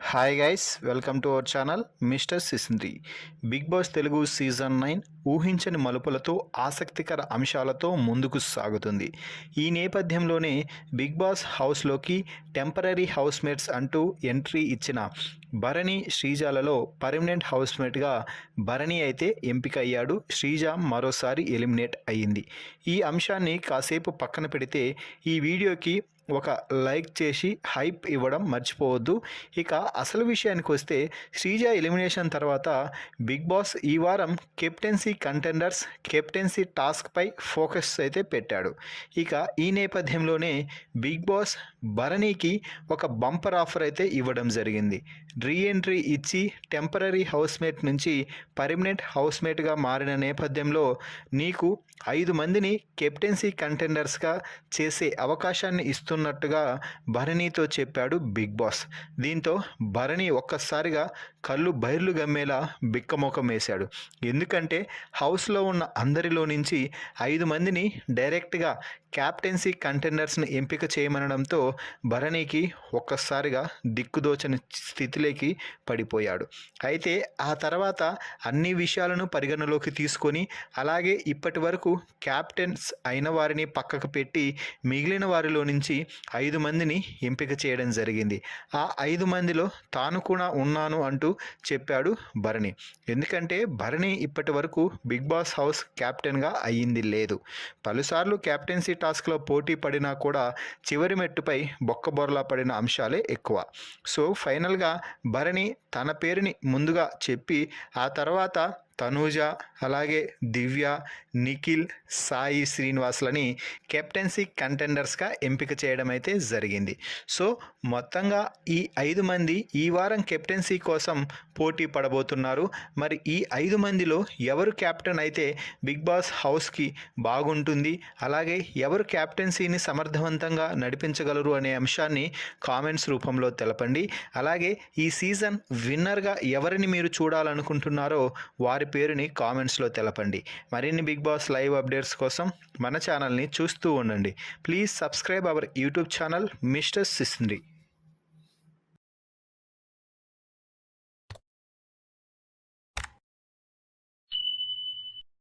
Hi guys, welcome to our channel mister Sisindri. Bigg Boss Telugu season 9 ఊహించని మలుపులతో ఆసక్తికర అంశాలతో ముందుకు సాగుతుంది. ఈ నేపథ్యంలోనే బిగ్ బాస్ హౌస్లోకి టెంపరరీ హౌస్మేట్స్ అంటూ ఎంట్రీ ఇచ్చిన భరణి శ్రీజాలలో పర్మనెంట్ హౌస్మేట్గా భరణి అయితే ఎంపిక అయ్యాడు. శ్రీజ మరోసారి ఎలిమినేట్ అయ్యింది. ఈ అంశాన్ని కాసేపు పక్కన పెడితే ఈ వీడియోకి ఒక లైక్ చేసి హైప్ ఇవ్వడం మర్చిపోవద్దు. ఇక అసలు విషయానికి వస్తే శ్రీజ ఎలిమినేషన్ తర్వాత బిగ్ బాస్ ఈ వారం కెప్టెన్సీ కంటెండర్స్ కెప్టెన్సీ టాస్క్పై ఫోకస్ అయితే పెట్టాడు. ఇక ఈ నేపథ్యంలోనే బిగ్ బాస్ భరణికి ఒక బంపర్ ఆఫర్ అయితే ఇవ్వడం జరిగింది. రీఎంట్రీ ఇచ్చి టెంపరరీ హౌస్మేట్ నుంచి పర్మనెంట్ హౌస్మేట్గా మారిన నేపథ్యంలో నీకు 5 మందిని కెప్టెన్సీ కంటెండర్స్గా చేసే అవకాశాన్ని ఇస్తున్నట్టుగా భరణితో చెప్పాడు బిగ్ బాస్. దీంతో భరణి ఒక్కసారిగా కళ్ళు బైర్లు గమ్మేలా బిక్కమొఖం వేశాడు. ఎందుకంటే హౌస్లో ఉన్న అందరిలో నుంచి 5 మందిని డైరెక్ట్గా క్యాప్టెన్సీ కంటెండర్స్ని ఎంపిక చేయమనడంతో భరణికి ఒక్కసారిగా దిక్కుదోచని స్థితిలోకి పడిపోయాడు. అయితే ఆ తర్వాత అన్ని విషయాలను పరిగణలోకి తీసుకొని అలాగే ఇప్పటి వరకు క్యాప్టెన్స్ అయిన వారిని పక్కకు పెట్టి మిగిలిన వారిలో నుంచి 5 మందిని ఎంపిక చేయడం జరిగింది. ఆ 5 మందిలో తాను కూడా ఉన్నాను అంటూ చెప్పాడు భరణి. ఎందుకంటే భరణి ఇప్పటి వరకు బిగ్ బాస్ హౌస్ క్యాప్టెన్గా అయ్యింది లేదు. పలుసార్లు క్యాప్టెన్సీ టాస్క్లో పోటీ పడినా కూడా చివరి మెట్టుపై బొక్కబొరలా పడిన అంశాలే ఎక్కువ. సో ఫైనల్గా భరణి తన పేరుని ముందుగా చెప్పి ఆ తర్వాత తనూజ అలాగే దివ్య, నిఖిల్, సాయి శ్రీనివాస్లని కెప్టెన్సీ కంటెండర్స్గా ఎంపిక చేయడం అయితే జరిగింది. సో మొత్తంగా ఈ 5 మంది ఈ వారం కెప్టెన్సీ కోసం పోటీ పడబోతున్నారు. మరి ఈ 5 మందిలో ఎవరు క్యాప్టెన్ అయితే బిగ్ బాస్ హౌస్కి బాగుంటుంది, అలాగే ఎవరు క్యాప్టెన్సీని సమర్థవంతంగా నడిపించగలరు అనే అంశాన్ని కామెంట్స్ రూపంలో తెలపండి. అలాగే ఈ సీజన్ విన్నర్గా ఎవరిని మీరు చూడాలనుకుంటున్నారో వారి పేరుని కామెంట్స్లో తెలపండి. మరిన్ని బిగ్ బాస్ లైవ్ అప్డేట్స్ కోసం మన ఛానల్ని చూస్తూ ఉండండి. Please subscribe our YouTube channel mister సిసింద్రి.